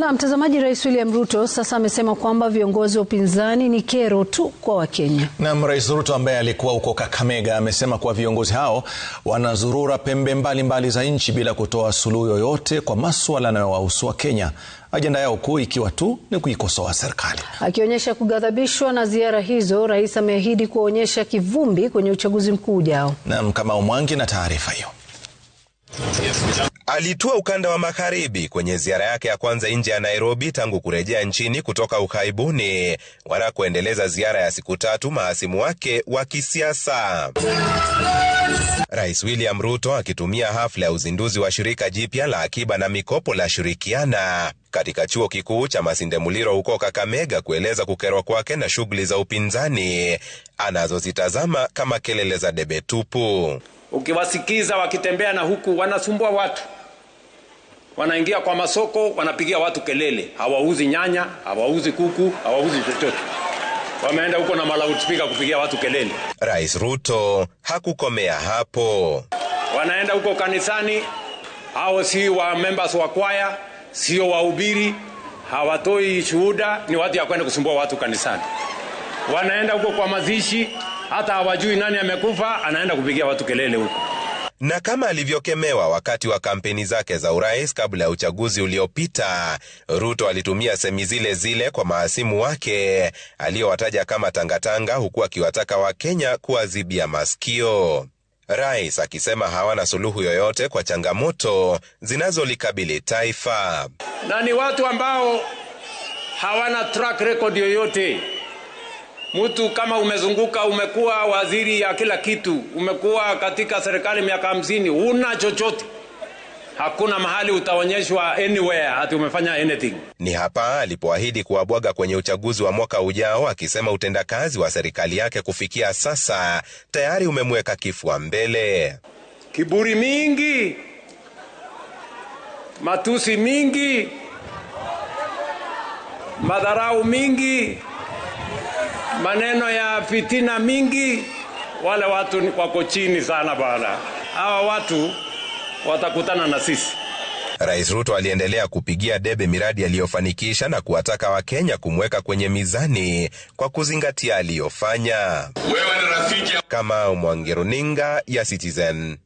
Na mtazamaji, Rais William Ruto sasa amesema kwamba viongozi wa upinzani ni kero tu kwa Wakenya. Na Rais Ruto ambaye alikuwa huko Kakamega amesema kuwa viongozi hao wanazurura pembe mbalimbali za nchi bila kutoa suluhu yoyote kwa masuala yanayowahusu Wakenya. Ajenda yao kuu ikiwa tu ni kuikosoa serikali. Akionyesha kughadhabishwa na ziara hizo, rais ameahidi kuonyesha kivumbi kwenye uchaguzi mkuu ujao. Na kama Mwangi na taarifa hiyo. Alitua ukanda wa magharibi kwenye ziara yake ya kwanza nje ya Nairobi tangu kurejea nchini kutoka ughaibuni, wanakoendeleza ziara ya siku 3 mahasimu wake wa kisiasa. Rais William Ruto akitumia hafla ya uzinduzi wa shirika jipya la akiba na mikopo la Shirikiana katika chuo kikuu cha Masinde Muliro huko Kakamega kueleza kukerwa kwake na shughuli za upinzani anazozitazama kama kelele za debe tupu. Ukiwasikiza wakitembea na huku wanasumbua watu. Wanaingia kwa masoko, wanapigia watu kelele. Hawauzi nyanya, hawauzi kuku, hawauzi chochote. Wameenda huko na loudspeaker kupigia watu kelele. Rais Ruto hakukomea hapo. Wanaenda huko kanisani, hao si wa members wa kwaya, sio wahubiri, hawatoi shuhuda, ni watu ya kwenda kusumbua watu kanisani. Wanaenda huko kwa mazishi, hata hawajui nani amekufa, anaenda kupigia watu kelele huko. Na kama alivyokemewa wakati wa kampeni zake za urais kabla ya uchaguzi uliopita, Ruto alitumia semi zile zile kwa mahasimu wake aliyowataja kama tangatanga, huku akiwataka Wakenya kuwazibia masikio. Rais akisema hawana suluhu yoyote kwa changamoto zinazolikabili taifa. Na ni watu ambao hawana track record yoyote. Mtu kama umezunguka, umekuwa waziri ya kila kitu, umekuwa katika serikali miaka 50, una chochote. Hakuna mahali utaonyeshwa anywhere ati umefanya anything. Ni hapa alipoahidi kuwabwaga kwenye uchaguzi wa mwaka ujao, akisema utendakazi wa serikali yake kufikia sasa tayari umemweka kifua mbele. Kiburi mingi, matusi mingi, madharau mingi, maneno ya fitina mingi. Wale watu wako chini sana bana. Hawa watu watakutana na sisi. Rais Ruto aliendelea kupigia debe miradi aliyofanikisha na kuwataka Wakenya kumweka kwenye mizani kwa kuzingatia aliyofanya. Wewe ni rafiki. Kama Mwangi, runinga ya Citizen.